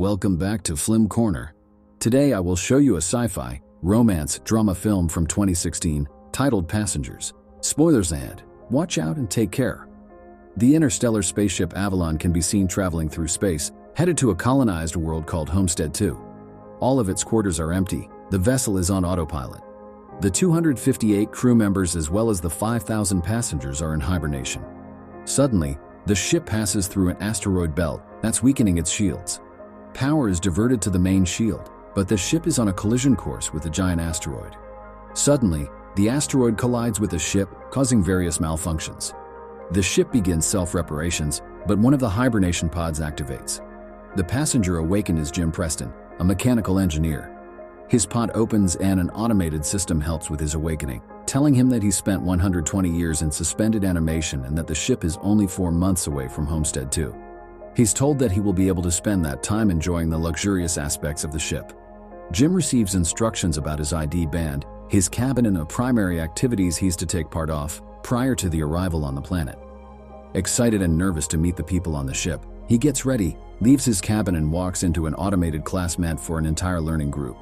Welcome back to Film Corner. Today I will show you a sci-fi, romance, drama film from 2016 titled Passengers. Spoilers ahead. Watch out and take care. The interstellar spaceship Avalon can be seen traveling through space, headed to a colonized world called Homestead 2. All of its quarters are empty. The vessel is on autopilot. The 258 crew members as well as the 5,000 passengers are in hibernation. Suddenly, the ship passes through an asteroid belt that's weakening its shields. Power is diverted to the main shield, but the ship is on a collision course with a giant asteroid. Suddenly, the asteroid collides with the ship, causing various malfunctions. The ship begins self-reparations, but one of the hibernation pods activates. The passenger awakened is Jim Preston, a mechanical engineer. His pod opens and an automated system helps with his awakening, telling him that he spent 120 years in suspended animation and that the ship is only 4 months away from Homestead 2. He's told that he will be able to spend that time enjoying the luxurious aspects of the ship. Jim receives instructions about his ID band, his cabin and the primary activities he's to take part of prior to the arrival on the planet. Excited and nervous to meet the people on the ship, he gets ready, leaves his cabin and walks into an automated class meant for an entire learning group.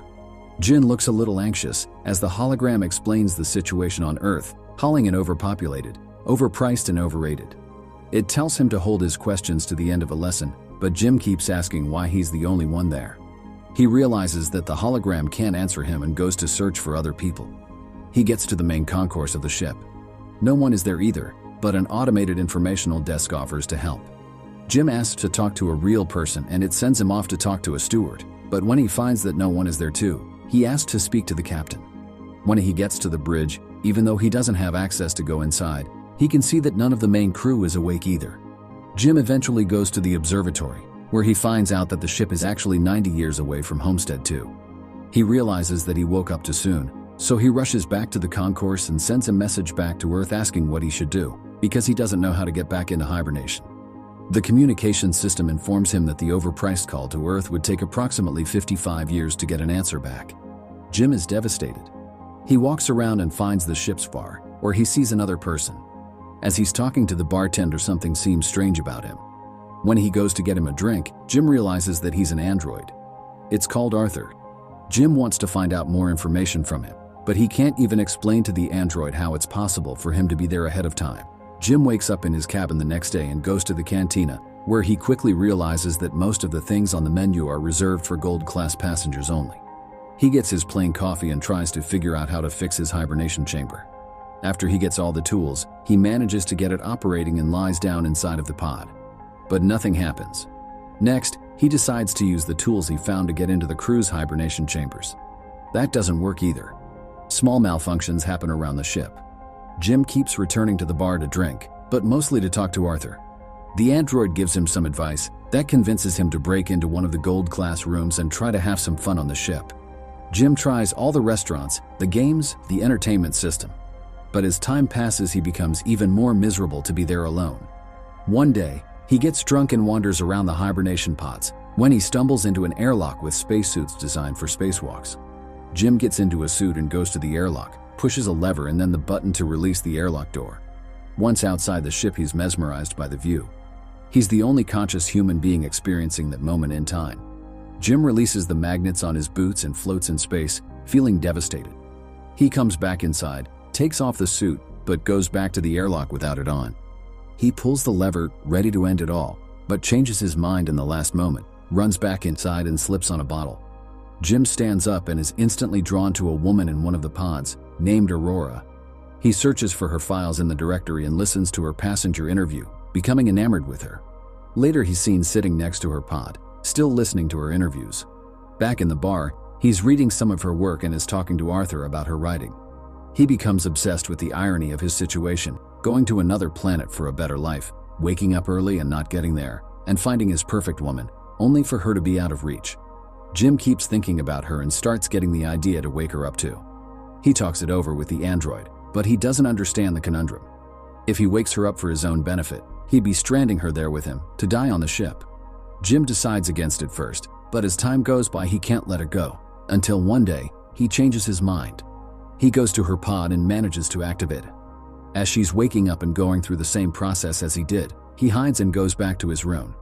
Jin looks a little anxious as the hologram explains the situation on Earth, calling it overpopulated, overpriced and overrated. It tells him to hold his questions to the end of a lesson, but Jim keeps asking why he's the only one there. He realizes that the hologram can't answer him and goes to search for other people. He gets to the main concourse of the ship. No one is there either, but an automated informational desk offers to help. Jim asks to talk to a real person and it sends him off to talk to a steward, but when he finds that no one is there too, he asks to speak to the captain. When he gets to the bridge, even though he doesn't have access to go inside, he can see that none of the main crew is awake either. Jim eventually goes to the observatory, where he finds out that the ship is actually 90 years away from Homestead 2. He realizes that he woke up too soon, so he rushes back to the concourse and sends a message back to Earth asking what he should do, because he doesn't know how to get back into hibernation. The communication system informs him that the overpriced call to Earth would take approximately 55 years to get an answer back. Jim is devastated. He walks around and finds the ship's bar, where he sees another person. As he's talking to the bartender, something seems strange about him. When he goes to get him a drink, Jim realizes that he's an android. It's called Arthur. Jim wants to find out more information from him, but he can't even explain to the android how it's possible for him to be there ahead of time. Jim wakes up in his cabin the next day and goes to the cantina, where he quickly realizes that most of the things on the menu are reserved for gold-class passengers only. He gets his plain coffee and tries to figure out how to fix his hibernation chamber. After he gets all the tools, he manages to get it operating and lies down inside of the pod. But nothing happens. Next, he decides to use the tools he found to get into the crew's hibernation chambers. That doesn't work either. Small malfunctions happen around the ship. Jim keeps returning to the bar to drink, but mostly to talk to Arthur. The android gives him some advice that convinces him to break into one of the gold-class rooms and try to have some fun on the ship. Jim tries all the restaurants, the games, the entertainment system. But as time passes, he becomes even more miserable to be there alone. One day, he gets drunk and wanders around the hibernation pods when he stumbles into an airlock with spacesuits designed for spacewalks. Jim gets into a suit and goes to the airlock, pushes a lever and then the button to release the airlock door. Once outside the ship, he's mesmerized by the view. He's the only conscious human being experiencing that moment in time. Jim releases the magnets on his boots and floats in space, feeling devastated. He comes back inside, takes off the suit, but goes back to the airlock without it on. He pulls the lever, ready to end it all, but changes his mind in the last moment, runs back inside and slips on a bottle. Jim stands up and is instantly drawn to a woman in one of the pods, named Aurora. He searches for her files in the directory and listens to her passenger interview, becoming enamored with her. Later, he's seen sitting next to her pod, still listening to her interviews. Back in the bar, he's reading some of her work and is talking to Arthur about her writing. He becomes obsessed with the irony of his situation, going to another planet for a better life, waking up early and not getting there, and finding his perfect woman, only for her to be out of reach. Jim keeps thinking about her and starts getting the idea to wake her up too. He talks it over with the android, but he doesn't understand the conundrum. If he wakes her up for his own benefit, he'd be stranding her there with him, to die on the ship. Jim decides against it first, but as time goes by he can't let it go, until one day, he changes his mind. He goes to her pod and manages to activate it. As she's waking up and going through the same process as he did, he hides and goes back to his room.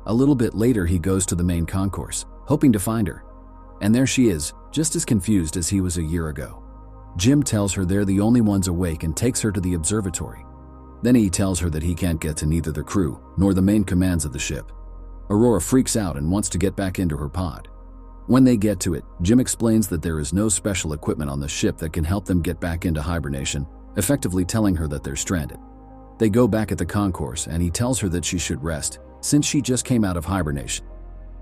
A little bit later, he goes to the main concourse, hoping to find her. And there she is, just as confused as he was a year ago. Jim tells her they're the only ones awake and takes her to the observatory. Then he tells her that he can't get to neither the crew nor the main commands of the ship. Aurora freaks out and wants to get back into her pod. When they get to it, Jim explains that there is no special equipment on the ship that can help them get back into hibernation, effectively telling her that they're stranded. They go back at the concourse and he tells her that she should rest, since she just came out of hibernation.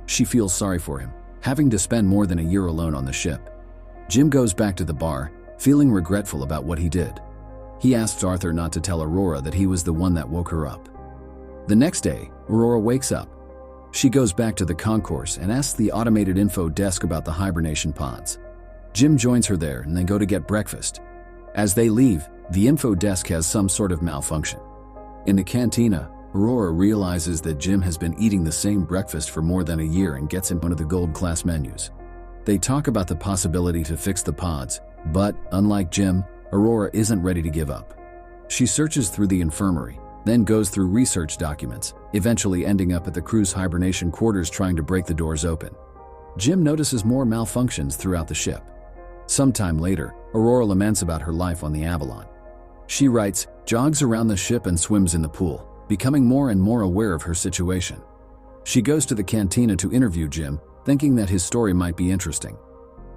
She feels sorry for him, having to spend more than a year alone on the ship. Jim goes back to the bar, feeling regretful about what he did. He asks Arthur not to tell Aurora that he was the one that woke her up. The next day, Aurora wakes up. She goes back to the concourse and asks the automated info desk about the hibernation pods. Jim joins her there and they go to get breakfast. As they leave, the info desk has some sort of malfunction. In the cantina, Aurora realizes that Jim has been eating the same breakfast for more than a year and gets him one of the gold class menus. They talk about the possibility to fix the pods, but unlike Jim, Aurora isn't ready to give up. She searches through the infirmary, then goes through research documents, eventually ending up at the crew's hibernation quarters trying to break the doors open. Jim notices more malfunctions throughout the ship. Sometime later, Aurora laments about her life on the Avalon. She writes, jogs around the ship and swims in the pool, becoming more and more aware of her situation. She goes to the cantina to interview Jim, thinking that his story might be interesting.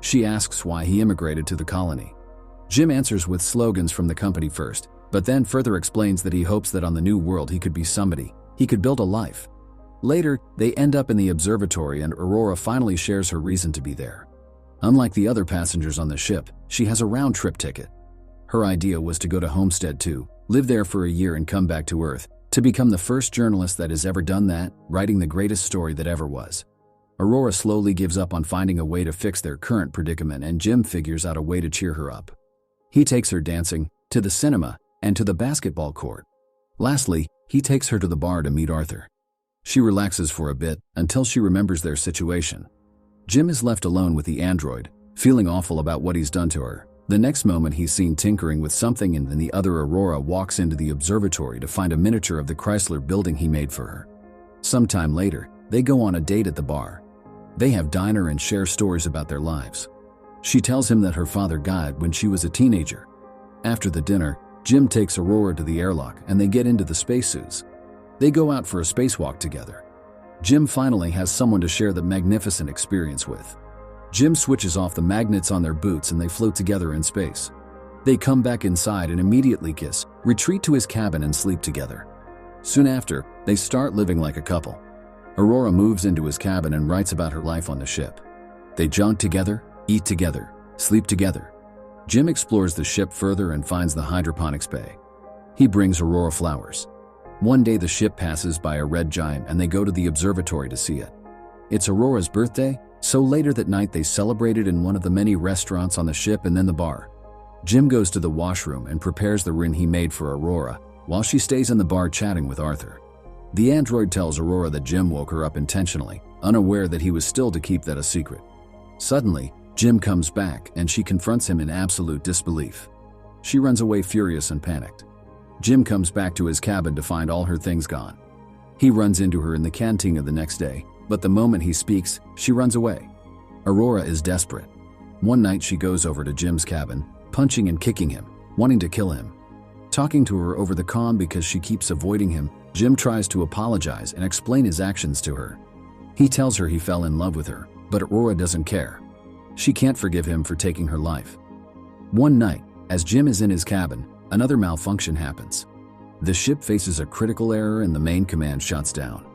She asks why he immigrated to the colony. Jim answers with slogans from the company first, but then further explains that he hopes that on the new world he could be somebody, he could build a life. Later, they end up in the observatory and Aurora finally shares her reason to be there. Unlike the other passengers on the ship, she has a round-trip ticket. Her idea was to go to Homestead 2, live there for a year and come back to Earth, to become the first journalist that has ever done that, writing the greatest story that ever was. Aurora slowly gives up on finding a way to fix their current predicament and Jim figures out a way to cheer her up. He takes her dancing, to the cinema, and to the basketball court. Lastly, he takes her to the bar to meet Arthur. She relaxes for a bit until she remembers their situation. Jim is left alone with the android, feeling awful about what he's done to her. The next moment he's seen tinkering with something and then the other Aurora walks into the observatory to find a miniature of the Chrysler building he made for her. Sometime later, they go on a date at the bar. They have dinner and share stories about their lives. She tells him that her father died when she was a teenager. After the dinner, Jim takes Aurora to the airlock and they get into the spacesuits. They go out for a spacewalk together. Jim finally has someone to share the magnificent experience with. Jim switches off the magnets on their boots and they float together in space. They come back inside and immediately kiss, retreat to his cabin and sleep together. Soon after, they start living like a couple. Aurora moves into his cabin and writes about her life on the ship. They jaunt together, eat together, sleep together. Jim explores the ship further and finds the hydroponics bay. He brings Aurora flowers. One day the ship passes by a red giant and they go to the observatory to see it. It's Aurora's birthday, so later that night they celebrated in one of the many restaurants on the ship and then the bar. Jim goes to the washroom and prepares the ring he made for Aurora, while she stays in the bar chatting with Arthur. The android tells Aurora that Jim woke her up intentionally, unaware that he was still to keep that a secret. Suddenly, Jim comes back and she confronts him in absolute disbelief. She runs away furious and panicked. Jim comes back to his cabin to find all her things gone. He runs into her in the cantina the next day, but the moment he speaks, she runs away. Aurora is desperate. One night she goes over to Jim's cabin, punching and kicking him, wanting to kill him. Talking to her over the comm because she keeps avoiding him, Jim tries to apologize and explain his actions to her. He tells her he fell in love with her, but Aurora doesn't care. She can't forgive him for taking her life. One night, as Jim is in his cabin, another malfunction happens. The ship faces a critical error and the main command shuts down.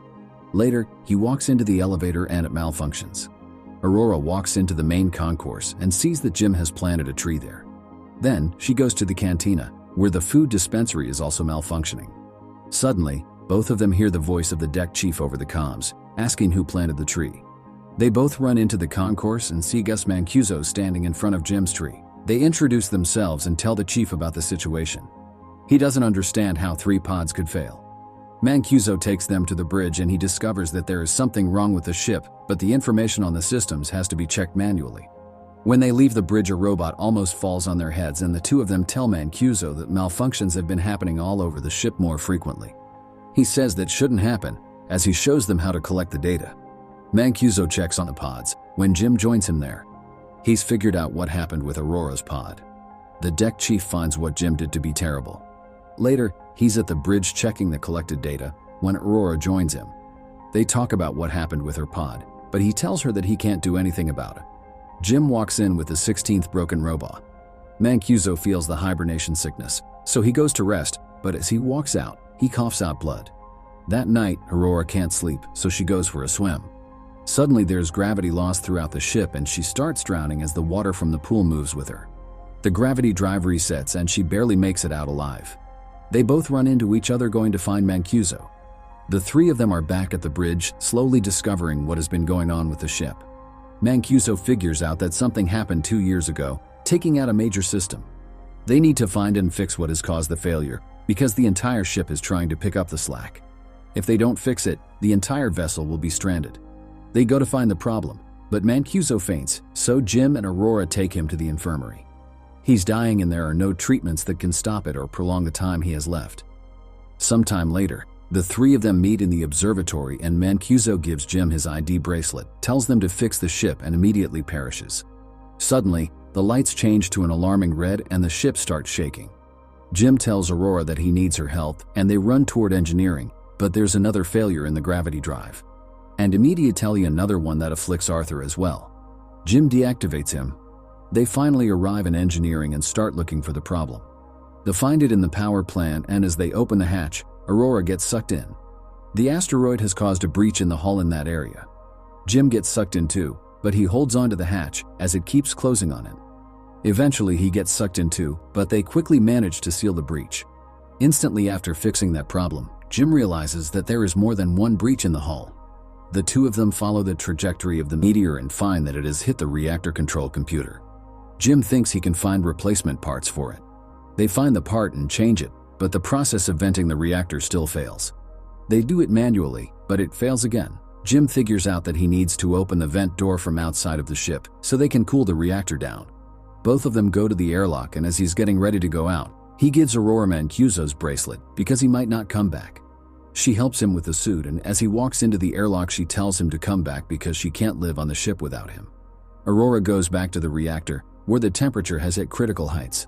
Later, he walks into the elevator and it malfunctions. Aurora walks into the main concourse and sees that Jim has planted a tree there. Then, she goes to the cantina, where the food dispensary is also malfunctioning. Suddenly, both of them hear the voice of the deck chief over the comms, asking who planted the tree. They both run into the concourse and see Gus Mancuso standing in front of Jim's tree. They introduce themselves and tell the chief about the situation. He doesn't understand how 3 pods could fail. Mancuso takes them to the bridge and he discovers that there is something wrong with the ship, but the information on the systems has to be checked manually. When they leave the bridge, a robot almost falls on their heads and the two of them tell Mancuso that malfunctions have been happening all over the ship more frequently. He says that shouldn't happen, as he shows them how to collect the data. Mancuso checks on the pods when Jim joins him there. He's figured out what happened with Aurora's pod. The deck chief finds what Jim did to be terrible. Later, he's at the bridge checking the collected data when Aurora joins him. They talk about what happened with her pod, but he tells her that he can't do anything about it. Jim walks in with the 16th broken robot. Mancuso feels the hibernation sickness, so he goes to rest, but as he walks out, he coughs out blood. That night, Aurora can't sleep, so she goes for a swim. Suddenly, there's gravity loss throughout the ship and she starts drowning as the water from the pool moves with her. The gravity drive resets and she barely makes it out alive. They both run into each other going to find Mancuso. The three of them are back at the bridge, slowly discovering what has been going on with the ship. Mancuso figures out that something happened 2 years ago, taking out a major system. They need to find and fix what has caused the failure, because the entire ship is trying to pick up the slack. If they don't fix it, the entire vessel will be stranded. They go to find the problem, but Mancuso faints, so Jim and Aurora take him to the infirmary. He's dying and there are no treatments that can stop it or prolong the time he has left. Sometime later, the three of them meet in the observatory and Mancuso gives Jim his ID bracelet, tells them to fix the ship and immediately perishes. Suddenly, the lights change to an alarming red and the ship starts shaking. Jim tells Aurora that he needs her help and they run toward engineering, but there's another failure in the gravity drive. And immediately another one that afflicts Arthur as well. Jim deactivates him. They finally arrive in engineering and start looking for the problem. They find it in the power plant and as they open the hatch, Aurora gets sucked in. The asteroid has caused a breach in the hull in that area. Jim gets sucked in too, but he holds onto the hatch as it keeps closing on him. Eventually he gets sucked in too, but they quickly manage to seal the breach. Instantly after fixing that problem, Jim realizes that there is more than one breach in the hull. The two of them follow the trajectory of the meteor and find that it has hit the reactor control computer. Jim thinks he can find replacement parts for it. They find the part and change it, but the process of venting the reactor still fails. They do it manually, but it fails again. Jim figures out that he needs to open the vent door from outside of the ship so they can cool the reactor down. Both of them go to the airlock and as he's getting ready to go out, he gives Aurora Mancuso's bracelet because he might not come back. She helps him with the suit and as he walks into the airlock she tells him to come back because she can't live on the ship without him. Aurora goes back to the reactor where the temperature has hit critical heights.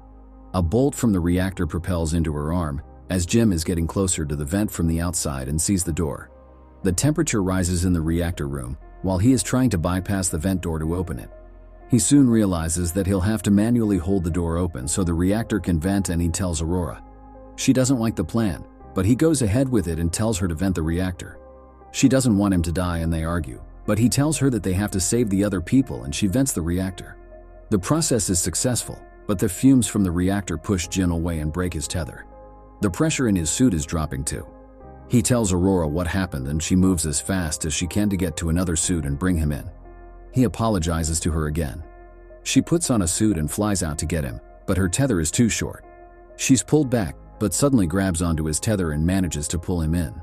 A bolt from the reactor propels into her arm as Jim is getting closer to the vent from the outside and sees the door. The temperature rises in the reactor room while he is trying to bypass the vent door to open it. He soon realizes that he'll have to manually hold the door open so the reactor can vent and he tells Aurora. She doesn't like the plan, but he goes ahead with it and tells her to vent the reactor. She doesn't want him to die and they argue, but he tells her that they have to save the other people and she vents the reactor. The process is successful, but the fumes from the reactor push Jim away and break his tether. The pressure in his suit is dropping too. He tells Aurora what happened and she moves as fast as she can to get to another suit and bring him in. He apologizes to her again. She puts on a suit and flies out to get him, but her tether is too short. She's pulled back, but suddenly grabs onto his tether and manages to pull him in.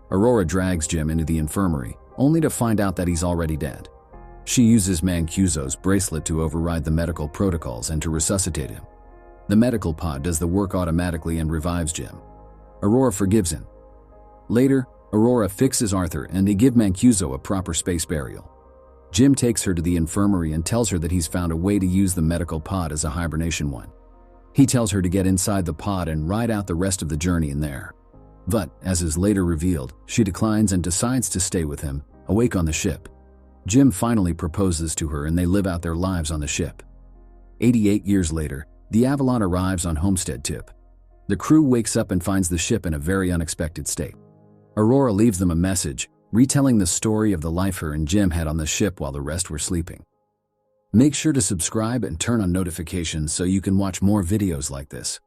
Aurora drags Jim into the infirmary, only to find out that he's already dead. She uses Mancuso's bracelet to override the medical protocols and to resuscitate him. The medical pod does the work automatically and revives Jim. Aurora forgives him. Later, Aurora fixes Arthur and they give Mancuso a proper space burial. Jim takes her to the infirmary and tells her that he's found a way to use the medical pod as a hibernation one. He tells her to get inside the pod and ride out the rest of the journey in there. But, as is later revealed, she declines and decides to stay with him, awake on the ship. Jim finally proposes to her and they live out their lives on the ship. 88 years later, the Avalon arrives on Homestead Tip. The crew wakes up and finds the ship in a very unexpected state. Aurora leaves them a message, retelling the story of the life her and Jim had on the ship while the rest were sleeping. Make sure to subscribe and turn on notifications so you can watch more videos like this.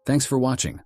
Thanks for watching.